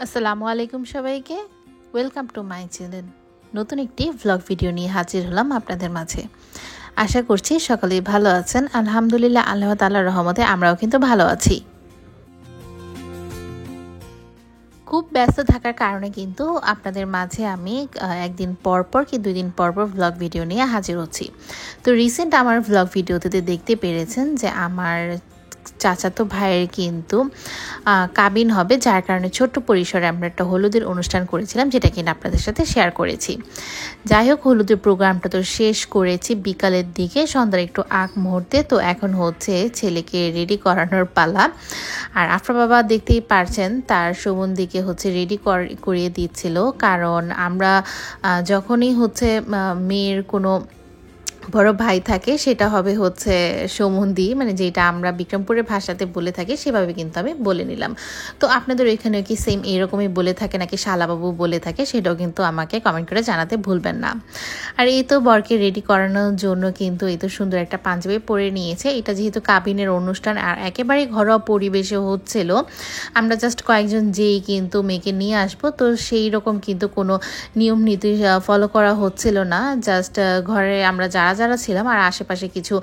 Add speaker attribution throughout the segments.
Speaker 1: আসসালামু আলাইকুম সবাইকে, ওয়েলকাম টু মাই চ্যানেল। নতুন একটি ভ্লগ ভিডিও নিয়ে হাজির হলাম আপনাদের মাঝে। আশা করছি সকলেই ভালো আছেন। আলহামদুলিল্লাহ, আল্লাহ তাআলার রহমতে আমরাও কিন্তু ভালো আছি। খুব ব্যস্ত থাকার কারণে কিন্তু আপনাদের মাঝে আমি একদিন পর পর কি 2 দিন পর পর ভ্লগ ভিডিও নিয়ে হাজির হচ্ছি। তো রিসেন্ট আমার ভ্লগ ভিডিওতে দেখতে পেরেছেন যে আমার চাচাতো ভাইয়ের কিন্তু কাবিন হবে, যার কারণে ছোট্ট পরিসরে আমরা একটা হলুদের অনুষ্ঠান করেছিলাম, যেটা কিনা আপনাদের সাথে শেয়ার করেছি। যাই হোক, হলুদের প্রোগ্রামটা তো শেষ করেছি বিকালের দিকে, সন্ধ্যার একটু আগ মুহূর্তে। তো এখন হচ্ছে ছেলেকে রেডি করানোর পালা। আর আফরা বাবা দেখতেই পারছেন তার সম্বন্ধীকে হচ্ছে রেডি করিয়ে দিচ্ছিল, কারণ আমরা যখনই হচ্ছে মেয়ের কোনো বড় ভাই থাকে সেটা হবে হচ্ছে সম্বন্ধী, মানে যেটা আমরা বিক্রমপুরের ভাষাতে বলে থাকি সেভাবে কিন্তু আমি বলে নিলাম। তো আপনাদের ওইখানে কি সেম এরকমই বলে থাকে নাকি শালাবাবু বলে থাকে, সেটাও কিন্তু আমাকে কমেন্ট করে জানাতে ভুলবেন না। আর এই তো বরকে রেডি করানোর জন্য কিন্তু এই তো সুন্দর একটা পাঞ্জাবি পরে নিয়েছে। এটা যেহেতু কাবিনের অনুষ্ঠান আর একেবারেই ঘরোয়া পরিবেশে হচ্ছিল, আমরা জাস্ট কয়েকজন যেই কিন্তু মেয়েকে নিয়ে আসবো, তো সেই রকম কিন্তু কোনো নিয়ম নীতি ফলো করা হচ্ছিল না। জাস্ট ঘরে আমরা যারা ছিলাম আর আশেপাশে কিছু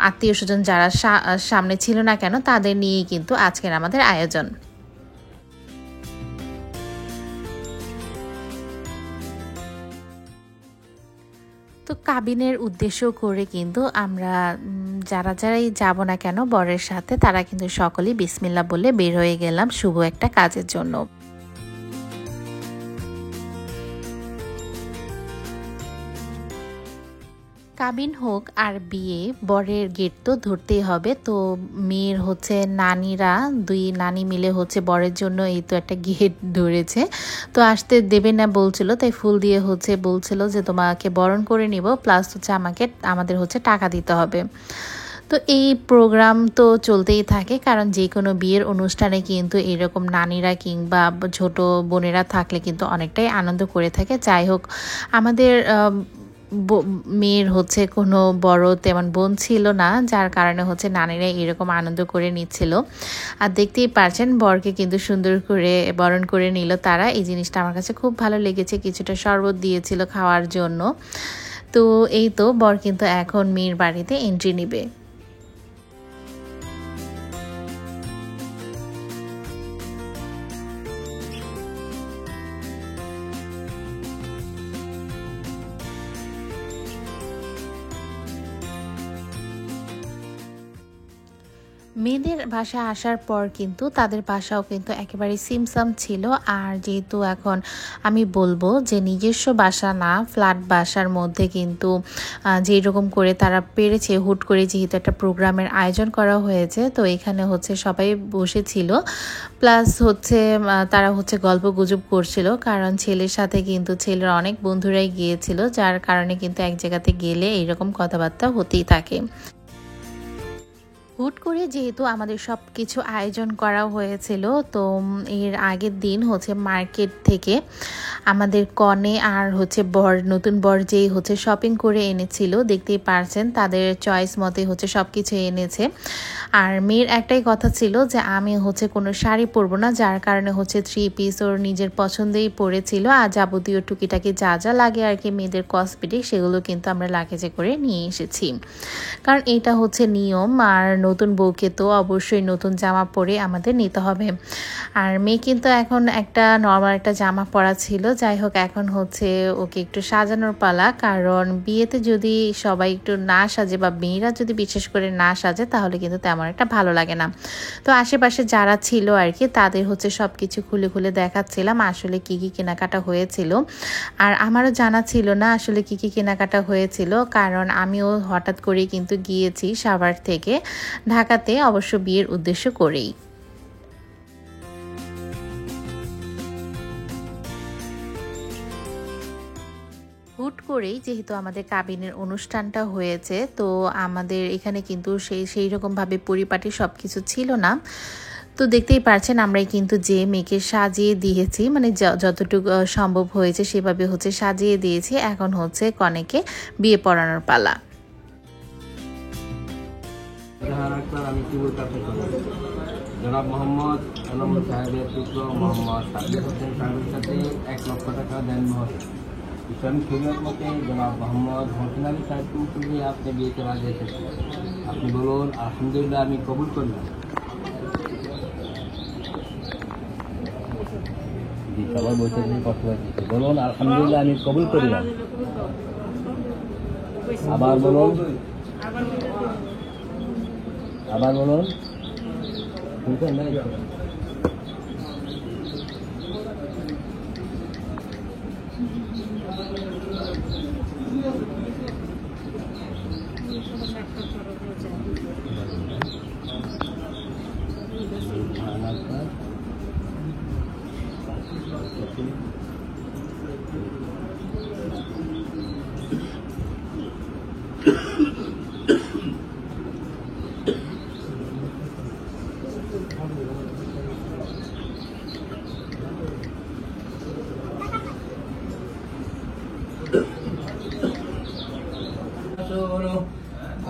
Speaker 1: আত্মীয় স্বজন যারা সামনে ছিল না কেন, তাদের নিয়েই কিন্তু আজকের আমাদের আয়োজন। তো কাবিনের উদ্দেশ্য করে কিন্তু আমরা যারাই যাব না কেন বরের সাথে, তারা কিন্তু সকলেই বিসমিল্লাহ বলে বের হয়ে গেলাম শুভ একটা কাজের জন্য। কাবিন হোক আর বিয়ে, বরের গেট তো ধরতেই হবে। তো মেয়ের হচ্ছে নানিরা, 2 নানি মিলে হচ্ছে বরের জন্য এই তো একটা গেট ধরেছে। তো আসতে দেবে না বলছিল, তাই ফুল দিয়ে হচ্ছে বলছিল যে তোমাকে বরণ করে নিব, প্লাস হচ্ছে আমাদের হচ্ছে টাকা দিতে হবে। তো এই প্রোগ্রাম তো চলতেই থাকে, কারণ যে কোনো বিয়ের অনুষ্ঠানে কিন্তু এরকম নানিরা কিংবা ছোট বোনেরা থাকলে কিন্তু অনেকটাই আনন্দ করে থাকে। যাই হোক, আমাদের মেয়ের হচ্ছে কোনো বড় তেমন বোন ছিল না, যার কারণে হচ্ছে নানিরা এরকম আনন্দ করে নিচ্ছিল। আর দেখতেই পারছেন বরকে কিন্তু সুন্দর করে বরণ করে নিল তারা। এই জিনিসটা আমার কাছে খুব ভালো লেগেছে। কিছুটা শরবত দিয়েছিল খাওয়ার জন্য। তো এই তো বর কিন্তু এখন মেয়ের বাড়িতে এন্ট্রি নেবে। মেয়েদের বাসায় আসার পর কিন্তু তাদের বাসাও কিন্তু একেবারে সিমসাম ছিল। আর যেহেতু এখন আমি বলবো যে নিজস্ব বাসা না, ফ্ল্যাট বাসার মধ্যে কিন্তু যেই রকম করে তারা পেরেছে, হুট করে যেহেতু একটা প্রোগ্রামের আয়োজন করা হয়েছে, তো এখানে হচ্ছে সবাই বসেছিল, প্লাস হচ্ছে তারা হচ্ছে গল্প গুজব করছিল, কারণ ছেলের সাথে কিন্তু ছেলের অনেক বন্ধুরাই গিয়েছিল, যার কারণে কিন্তু এক জায়গাতে গেলে এইরকম কথাবার্তা হতেই থাকে। হুট করে যেহেতু আমাদের সব কিছু আয়োজন করা হয়েছিল, তো এর আগের দিন হচ্ছে মার্কেট থেকে আমাদের কনে আর হচ্ছে নতুন বর যেই হচ্ছে শপিং করে এনেছিল, দেখতেই পারছেন তাদের চয়েস মতে হচ্ছে সব কিছু এনেছে। আর মেয়ের একটাই কথা ছিল যে আমি হচ্ছে কোনো শাড়ি পরবো না, যার কারণে হচ্ছে 3 পিস ওর নিজের পছন্দেই পরেছিল। আর যাবতীয় টুকিটাকি যা যা লাগে আর কি মেয়েদের কসমেটিক, সেগুলো কিন্তু আমরা লাগেজে করে নিয়ে এসেছি, কারণ এটা হচ্ছে নিয়ম। আর নতুন বউকে তো অবশ্যই নতুন জামা পরে আমাদের নিতে হবে। আর মেয়ে কিন্তু এখন একটা নর্মাল একটা জামা পরা ছিল। যাই হোক, এখন হচ্ছে ওকে একটু সাজানোর পালা, কারণ বিয়েতে যদি সবাই একটু না সাজে বা মেয়েরা যদি বিশেষ করে না সাজে, তাহলে কিন্তু তেমন একটা ভালো লাগে না। তো আশেপাশে যারা ছিল আর কি, তাদের হচ্ছে সব কিছু খুলে খুলে দেখাচ্ছিলাম আসলে কি কি কেনাকাটা হয়েছিল। আর আমারও জানা ছিল না আসলে কি কি কেনাকাটা হয়েছিল, কারণ আমিও হঠাৎ করেই কিন্তু গিয়েছি সাভার থেকে ঢাকাতে, অবশ্য বিয়ের উদ্দেশ্য করেই। হুট করেই যেহেতু আমাদের কাবিনের অনুষ্ঠানটা হয়েছে, তো আমাদের এখানে কিন্তু সেই রকমভাবে পরিপাটি সব কিছু ছিল না। তো দেখতেই পারছেন আমরাই কিন্তু যে মেয়েকে সাজিয়ে দিয়েছি, মানে যতটুকু সম্ভব হয়েছে সেভাবে হচ্ছে সাজিয়ে দিয়েছি। এখন হচ্ছে কনেকে বিয়ে পড়ানোর পালা।
Speaker 2: जनाब मोहम्मद নম্বর সাহেবের পুত্র মোহাম্মদ সাবির হোসেন সাহেবের সাথে 1 লক্ষ টাকা দেন মহর। ইসলামী শরীয়ত মতে জনাব মোহাম্মদ হোসেন আলী সাহেবকে আপনি বিয়েতে রাজি এসেছেন। আপনি বলুন আলহামদুলিল্লাহ, আমি কবুল করলাম। জি, সবাই বসে কথা বলছে, বলুন আলহামদুলিল্লাহ, আমি কবুল করলাম। আবার বলুন, আবার বলুন। শুনছেন না?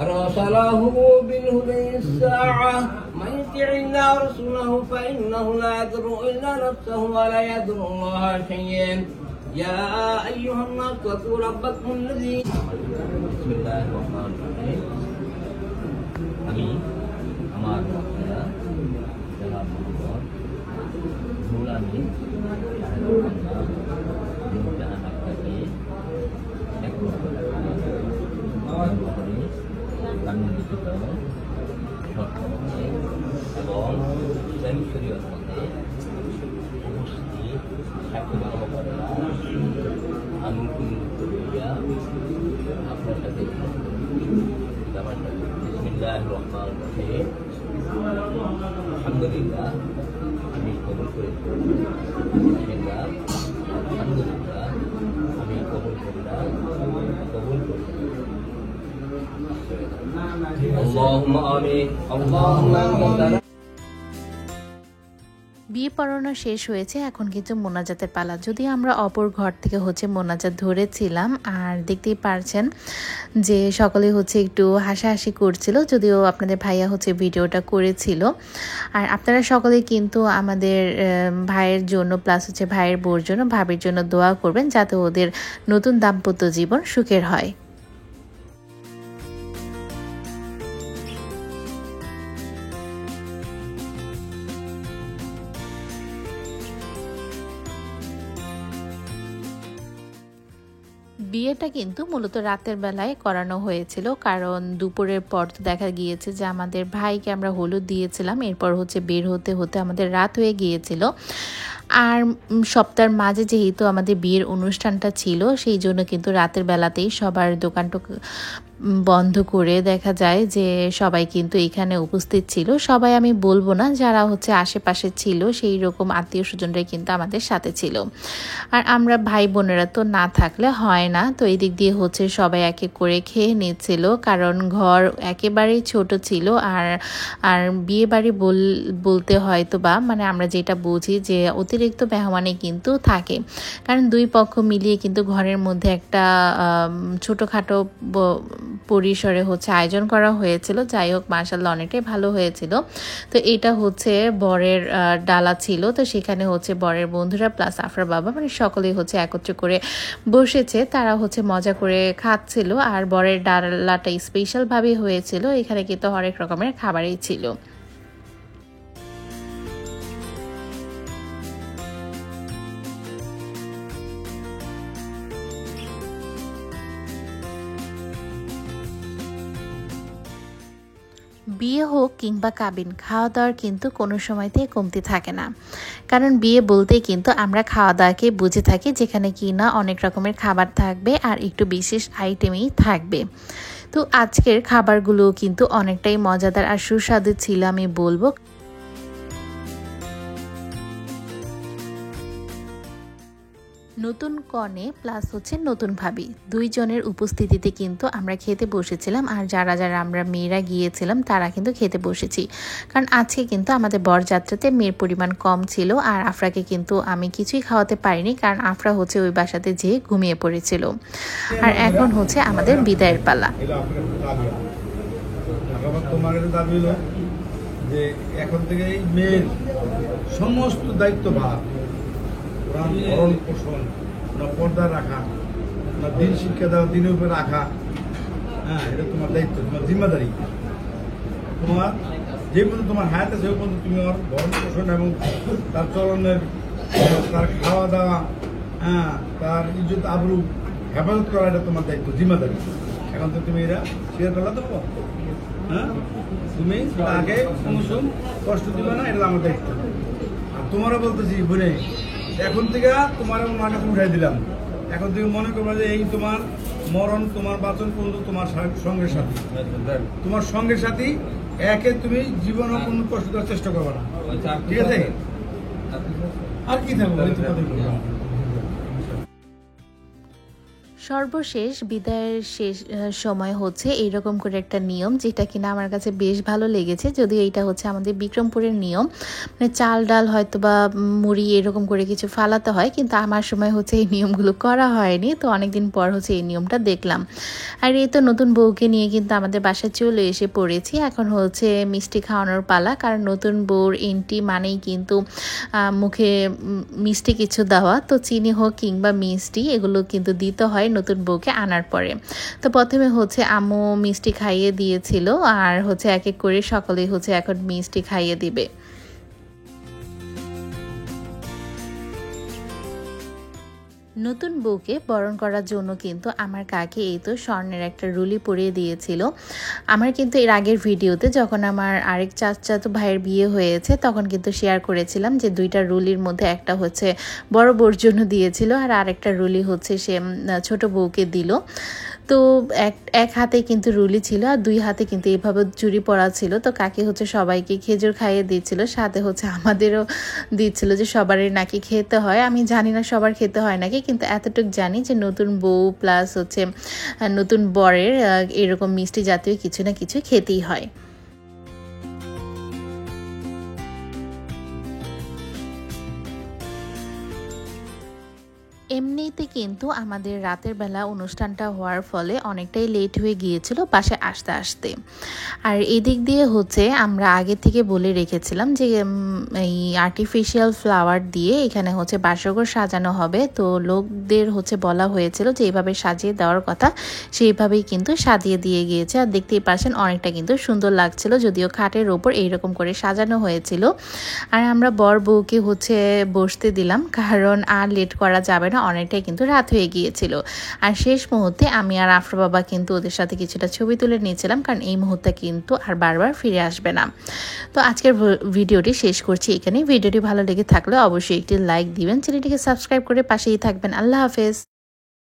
Speaker 2: أرسله بالهدى الساعة من يطع الله ورسوله فإنه لا يضر إلا نفسه ولا يضر الله شيئا يا أيها الناس اتقوا ربكم الذي بسم الله الرحمن الرحيم আমি আমার বাচ্চারা যারা ভুল আমি আমি লিখিত এবং ইসলামী শরীয়ত মতে আমি করিয়া আপনার সাথে বিসমিল্লাহির রহমানির রহিম আলহামদুলিল্লাহ, আমি কবুল করেছি। আলহামদুলিল্লাহ, আমি কবুল করলাম, কবুল করি। আল্লাহুম্মা আমিন। আল্লাহুম্মা
Speaker 1: বিয়ে পড়ানো শেষ হয়েছে, এখন কিন্তু মোনাজাতের পালা। যদিও আমরা অপর ঘর থেকে মোনাজাত ধরেছিলাম, আর দেখতেই পারছেন যে সকলে একটু হাসাহাসি করছিল, যদিও আপনাদের ভাইয়া ভিডিওটা করেছিল। আর আপনারা সকলে কিন্তু আমাদের ভাইয়ের জন্য প্লাস ভাইয়ের বউর জন্য, ভাবির জন্য দোয়া করবেন যাতে ওদের নতুন দাম্পত্য জীবন সুখের হয়। বিয়েটা কিন্তু মূলত রাতের বেলায় করানো হয়েছিল, কারণ দুপুরের পর তো দেখা গিয়েছে যে আমাদের ভাইকে আমরা হলুদ দিয়েছিলাম, এরপর বের হতে হতে আমাদের রাত হয়ে গিয়েছিল। আর সপ্তাহের মাঝে যেহেতু আমাদের বিয়ের অনুষ্ঠানটা ছিল, সেই জন্য কিন্তু রাতের বেলাতেই সবার দোকানটা বন্ধ করে দেখা যায় যে সবাই কিন্তু এখানে উপস্থিত ছিল। সবাই আমি বলবো না, যারা আশেপাশে ছিল সেই রকম আত্মীয় স্বজনরাই কিন্তু আমাদের সাথে ছিল। আর আমরা ভাই বোনেরা তো না থাকলে হয় না, তো এই দিক দিয়ে সবাই এক এক করে খেয়ে নিচ্ছিল, কারণ ঘর একেবারেই ছোট ছিল। আর বিয়ে বাড়ি বলতে হয়তো বা মানে আমরা যেটা বুঝি যে অতিরিক্ত মেহমানি কিন্তু থাকে, কারণ দুই পক্ষ মিলিয়ে কিন্তু ঘরের মধ্যে একটা ছোটোখাটো পরিসরে আয়োজন করা হয়েছিল। যাই হোক, মাশাআল্লাহ অনেকটাই ভালো হয়েছিল। তো এটা বরের ডালা ছিল, তো সেখানে বরের বন্ধুরা প্লাস আফরার বাবা মানে সকলেই একত্র করে বসেছে, তারা মজা করে খাচ্ছিল। আর বরের ডালাটা স্পেশাল ভাবে হয়েছিল, এখানে কিন্তু হরেক রকমের খাবারই ছিল। বিয়ে হোক কিংবা কাবিন, খাওয়া দাওয়ার কিন্তু কোনো সময়তেই কমতি থাকে না, কারণ বিয়ে বলতেই কিন্তু আমরা খাওয়া দাওয়াকে বুঝে থাকি, যেখানে কিনা অনেক রকমের খাবার থাকবে আর একটু বিশেষ আইটেমই থাকবে। তো আজকের খাবারগুলো কিন্তু অনেকটাই মজাদার আর সুস্বাদু ছিল আমি বলবো। নতুন কনে প্লাস নতুন ভাবি দুইজনের উপস্থিতিতে কিন্তু আমরা খেতে বসেছিলাম। আর যারা যারা আমরা মেয়েরা গিয়েছিলাম তারা কিন্তু খেতে বসেছি, কারণ আজকে কিন্তু আমাদের বরযাত্রাতে মেয়ের পরিমাণ কম ছিল। আর আফরাকে কিন্তু আমি কিছুই খাওয়াতে পারিনি, কারণ আফরা ওই বাসাতে যেয়ে ঘুমিয়ে পড়েছিল। আর এখন আমাদের বিদায়ের পালা।
Speaker 3: যে এখন থেকে এই মেয়ের সমস্ত দায়িত্বভার, কোরআন ভরণ পোষণ, না পর্দা রাখা, না দিন শিক্ষা দেওয়া, দিনের উপরে রাখা, হ্যাঁ, এটা তোমার দায়িত্ব, তোমার জিম্মাদারি। তোমার যে পর্যন্ত তোমার হায়াত আছে ওই পর্যন্ত তুমি ওর ভরণ পোষণ এবং তার চলনের, তার খাওয়া দাওয়া, হ্যাঁ, তার ইজ্জত আবরু হেফাজত করা, এটা তোমার দায়িত্ব, জিম্মাদারি। এখন তো তুমি এরা শেয়ার করলা দেবো, হ্যাঁ, তুমি তাকে কোনো কষ্ট দিবে না, এটা আমার দায়িত্ব। আর তোমারও বলতেছি বোনে, এখন থেকে তোমার মাকে উঠাই দিলাম, এখন তুমি মনে করবে যে এই তোমার মরণ, তোমার বাঁচন পর্যন্ত তোমার সঙ্গের সাথী, তোমার সঙ্গের সাথী। একে তুমি জীবনে কোনো কষ্ট দেওয়ার চেষ্টা করবে না, ঠিক আছে? আর কি থাকবো,
Speaker 1: সর্বশেষ বিদায়ের শেষ সময় হচ্ছে এইরকম করে একটা নিয়ম, যেটা কিনা আমার কাছে বেশ ভালো লেগেছে। যদিও এইটা হচ্ছে আমাদের বিক্রমপুরের নিয়ম, মানে চাল ডাল হয়তো বা মুড়ি এরকম করে কিছু ফালাতে হয়, কিন্তু আমার সময় হচ্ছে এই নিয়মগুলো করা হয়নি। তো অনেকদিন পর হচ্ছে এই নিয়মটা দেখলাম। আর এই তো নতুন বউকে নিয়ে কিন্তু আমাদের বাসায় চলে এসে পড়েছি। এখন হচ্ছে মিষ্টি খাওয়ানোর পালা, কারণ নতুন বউর এন্ট্রি মানেই কিন্তু মুখে মিষ্টি কিছু দেওয়া। তো চিনি হোক কিংবা মিষ্টি, এগুলো কিন্তু দিতে হয় নতুন বউকে আনার পরে। তো প্রথমে হচ্ছে আম্মু মিষ্টি খাইয়ে দিয়েছিল, আর হচ্ছে এক এক করে সকলেই হচ্ছে এখন মিষ্টি খাইয়ে দিবে। নতুন বউকে বরণ করার জন্য কিন্তু আমার কাকি এই তো স্বর্ণের একটা রুলি পরিয়ে দিয়েছিল। আমার কিন্তু এর আগের ভিডিওতে যখন আমার আরেক চাচাতো ভাইয়ের বিয়ে হয়েছে তখন কিন্তু শেয়ার করেছিলাম যে দুইটা রুলির মধ্যে একটা হচ্ছে বড় বউর জন্য দিয়েছিল, আর আরেকটা রুলি হচ্ছে সে ছোট বউকে দিল। তো এক হাতে কিন্তু রুলি ছিল আর দুই হাতে কিন্তু এইভাবে চুড়ি পরা ছিল। তো কাকি হচ্ছে সবাইকে খেজুর খাইয়ে দিচ্ছিল, সাথে হচ্ছে আমাদেরও দিচ্ছিল যে সবারই নাকি খেতে হয়। আমি জানি না সবার খেতে হয় নাকি, কিন্তু এতটুকু জানি যে নতুন বউ প্লাস হচ্ছে নতুন বরের এরকম মিষ্টি জাতীয় কিছু না কিছু খেতেই হয়। এমনিতে কিন্তু আমাদের রাতের বেলা অনুষ্ঠানটা হওয়ার ফলে অনেকটাই লেট হয়ে গিয়েছিল বাসায় আসতে আসতে। আর এদিক দিয়ে হচ্ছে আমরা আগে থেকে বলে রেখেছিলাম যে এই আর্টিফিশিয়াল ফ্লাওয়ার দিয়ে এখানে হচ্ছে বাসরঘর সাজানো হবে। তো লোকদের হচ্ছে বলা হয়েছিল যে এইভাবে সাজিয়ে দেওয়ার কথা, সেইভাবেই কিন্তু সাজিয়ে দিয়ে গিয়েছে। আর দেখতেই পাচ্ছেন অনেকটা কিন্তু সুন্দর লাগছিল, যদিও খাটের ওপর এইরকম করে সাজানো হয়েছিল। আর আমরা বর বউকে হচ্ছে বসতে দিলাম, কারণ আর লেট করা যাবে না, অনেকটাই কিন্তু রাত হয়ে গিয়েছিল। আর শেষ মুহূর্তে আমি আর আফরা বাবা কিন্তু ওদের সাথে কিছুটা ছবি তুলে নিয়েছিলাম, কারণ এই মুহূর্তে কিন্তু আর বারবার ফিরে আসবে না। তো আজকের ভিডিওটি শেষ করছি এখানে। ভিডিওটি ভালো লেগে থাকলে অবশ্যই একটি লাইক দিবেন, চ্যানেলটিকে সাবস্ক্রাইব করে পাশেই থাকবেন। আল্লাহ হাফেজ।